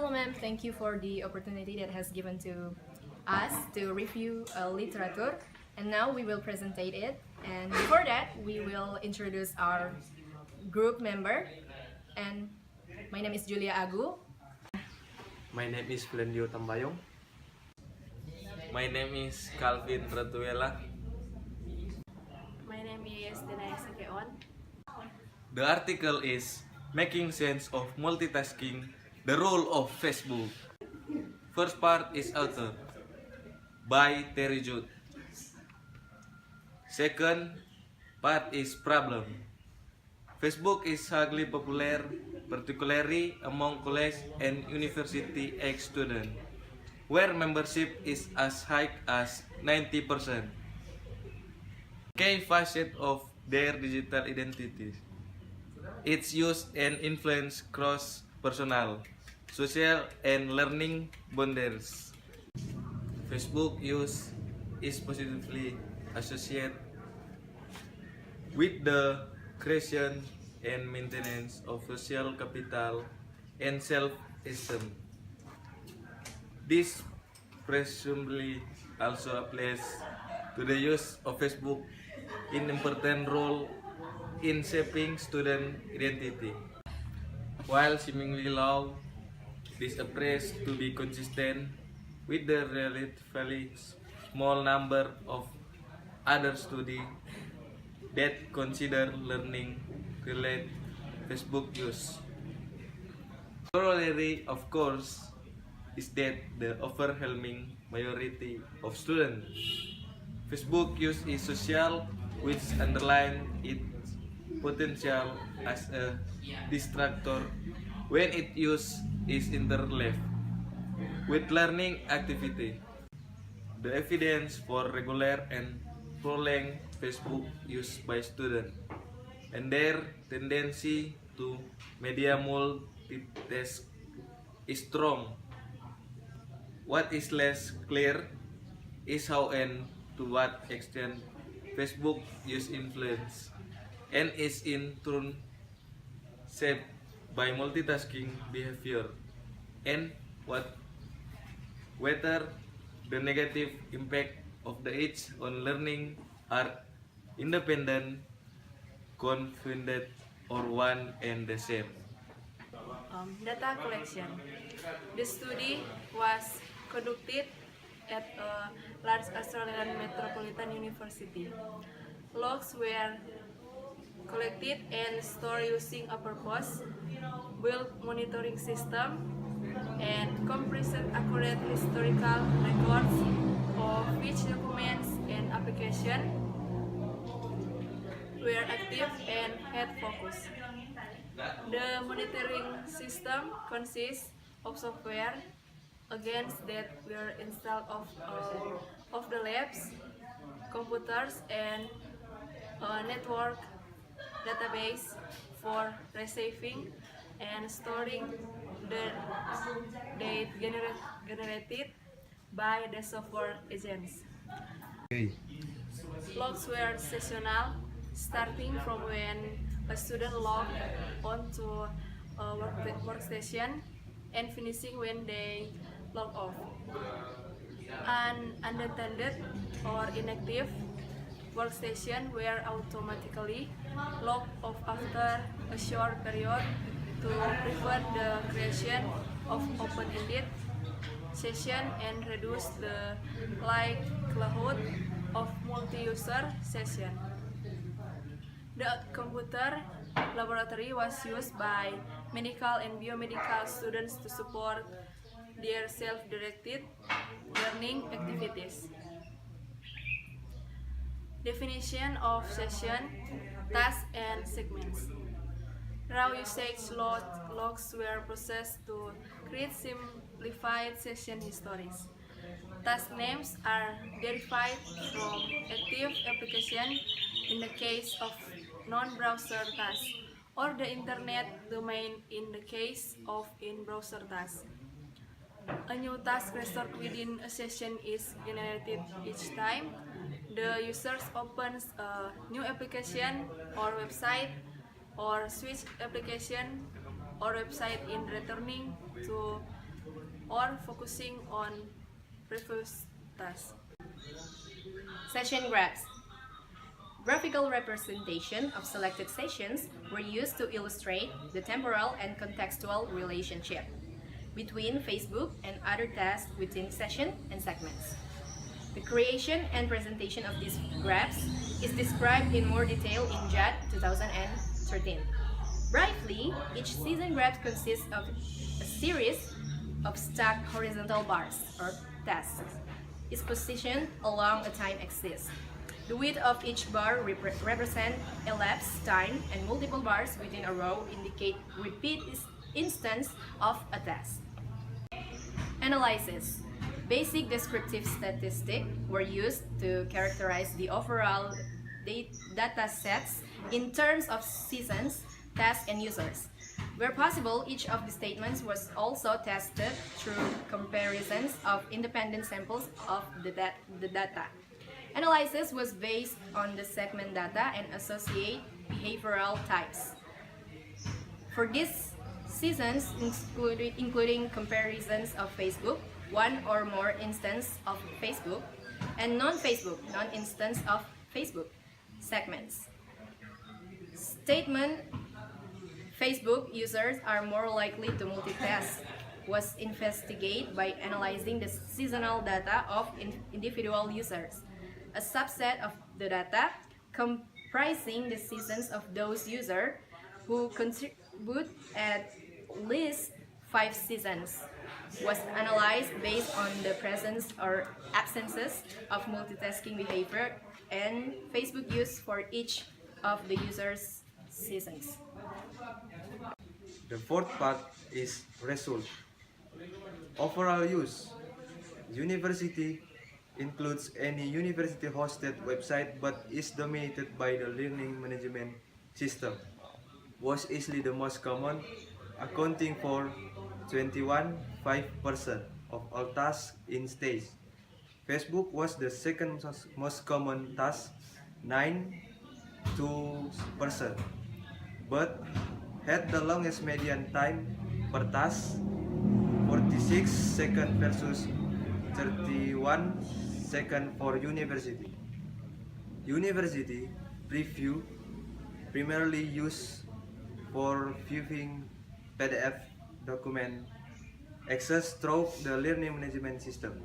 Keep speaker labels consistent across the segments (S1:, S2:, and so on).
S1: Hello ma'am, thank you for the opportunity that has given to us to review literature, and now we will presentate it, and before that we will introduce our group member, and my name is Julia Agu.
S2: My name is Flendio Tambayong. My name is Calvin Ratuela.
S3: My name is Denai Sakeon.
S2: The article is Making Sense of Multitasking, the Role of Facebook. First part is author by Terry Jude. Second part is problem. Facebook is highly popular, particularly among college and university age students, where membership is as high as 90%. Key facet of their digital identities. Its use and influence cross personal, social, and learning boundaries. Facebook use is positively associated with the creation and maintenance of social capital and self-esteem. This presumably also applies to the use of Facebook in important role in shaping student identity. While seemingly low, this appears to be consistent with the relatively small number of other studies that consider learning related Facebook use. Corollary, of course, is that the overwhelming majority of students Facebook use is social, which underlines its potential as a distractor when its use is interleaved with learning activity. The evidence for regular and prolonged Facebook use by students and their tendency to media multitask is strong. What is less clear is how and to what extent Facebook use influence and is in turn shaped by multitasking behavior, and whether the negative impact of the age on learning are independent, confounded, or one and the same.
S3: Data collection. The study was conducted at a large Australian metropolitan university. Logs were collected and stored using a purpose-built monitoring system and compressed accurate historical records of which documents and applications were active and had focus. The monitoring system consists of software against that were installed of the labs, computers, and a network database for receiving and storing the data generated by the software agents. Logs were seasonal, starting from when a student logged onto a workstation and finishing when they log off. Unattended or inactive workstation were automatically logged off after a short period to prevent the creation of open-ended session and reduce the likelihood of multi-user session. The computer laboratory was used by medical and biomedical students to support their self-directed learning activities. Definition of session, tasks, and segments. Raw usage logs were processed to create simplified session histories. Task names are derived from active application in the case of non-browser tasks, or the internet domain in the case of in-browser tasks. A new task restored within a session is generated each time the user opens a new application or website, or switch application or website in returning to or focusing on previous tasks.
S1: Session graphs. Graphical representation of selected sessions were used to illustrate the temporal and contextual relationship between Facebook and other tasks within session and segments. The creation and presentation of these graphs is described in more detail in JAD 2013. Briefly, each season graph consists of a series of stacked horizontal bars, or tasks, is positioned along a time axis. The width of each bar represents elapsed time, and multiple bars within a row indicate repeat instance of a task. Analysis. Basic descriptive statistics were used to characterize the overall data sets in terms of seasons, tasks, and users. Where possible, each of the statements was also tested through comparisons of independent samples of the data. Analysis was based on the segment data and associate behavioral types. For these seasons, including comparisons of Facebook, one or more instance of Facebook, and non-Facebook, non-instance of Facebook segments. Statement: Facebook users are more likely to multitask was investigated by analyzing the seasonal data of individual users, a subset of the data comprising the seasons of those users who contribute at least 5 seasons was analyzed based on the presence or absences of multitasking behavior and Facebook use for each of the users' seasons.
S2: The fourth part is result. Overall use. University includes any university-hosted website but is dominated by the learning management system. Was easily the most common, accounting for 21.5% of all tasks in stage. Facebook was the second most common task, 9.2%, but had the longest median time per task, 46 seconds versus 31 seconds for university. University preview primarily used for viewing PDF document access through the learning management system.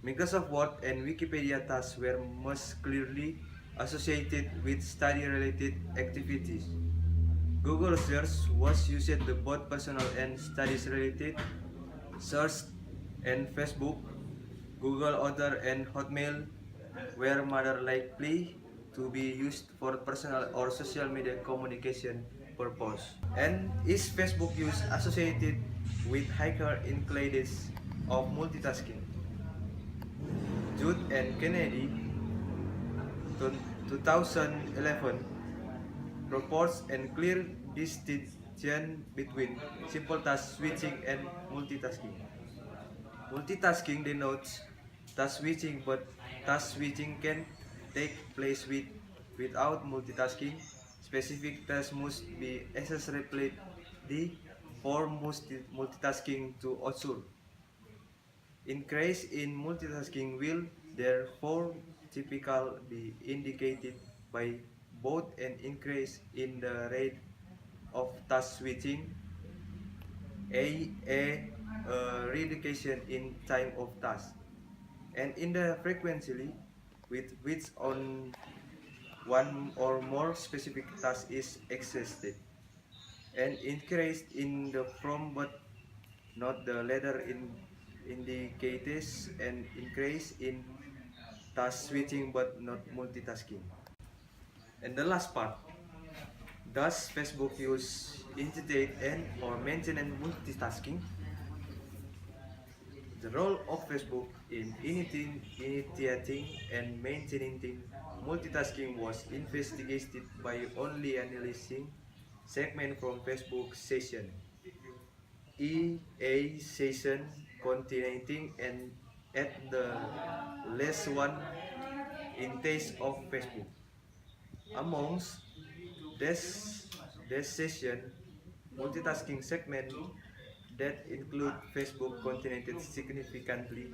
S2: Microsoft Word and Wikipedia tasks were most clearly associated with study-related activities. Google Search was used to both personal and studies-related search, and Facebook, Google Other, and Hotmail were more likely to be used for personal or social media communication purpose. And is Facebook use associated with higher inclines of multitasking? Judd and Kennedy, 2011, proposed a clear distinction between simple task switching and multitasking. Multitasking denotes task switching, but task switching can take place without multitasking. Specific tasks must be accessible for multitasking to occur. Increase in multitasking will therefore typically be indicated by both an increase in the rate of task switching, a reduction in time of task, and in the frequency with which on one or more specific task is exhausted. An increase in the from but not the latter indicates an increase in task switching but not multitasking. And the last part, does Facebook use initiate and or maintain multitasking? The role of Facebook in initiating and maintaining multitasking was investigated by only analyzing segment from Facebook session. A session containing and at the last one in taste of Facebook. Amongst this session, multitasking segment
S4: that include Facebook contributed significantly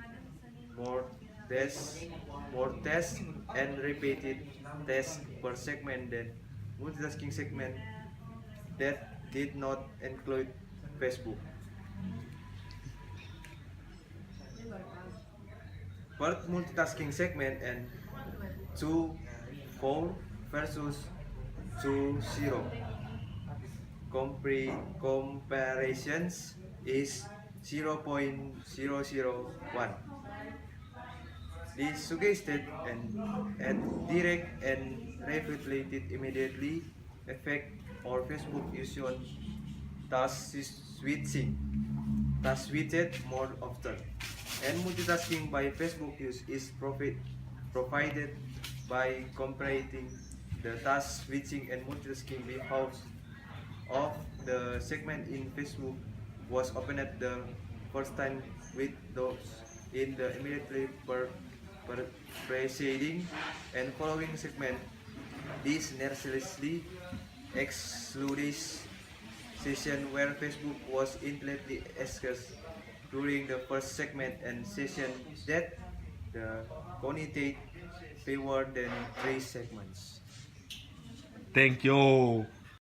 S4: more tests, more tests and repeated tests per segment than multitasking segment that did not include Facebook. Per multitasking segment and 2 4 versus 2 0. Comparisons is 0.001. This suggested and direct and reflected immediately effect or Facebook use on task switching. Task switched more often. And multitasking by Facebook use is provided by comparing the task switching and multitasking behaviors of the segment in Facebook was opened at the first time with those in the immediately preceding and following segment. This necessarily excludes session where Facebook was intently discussed during the first segment and session that the connotate fewer than 3 segments.
S5: Thank you.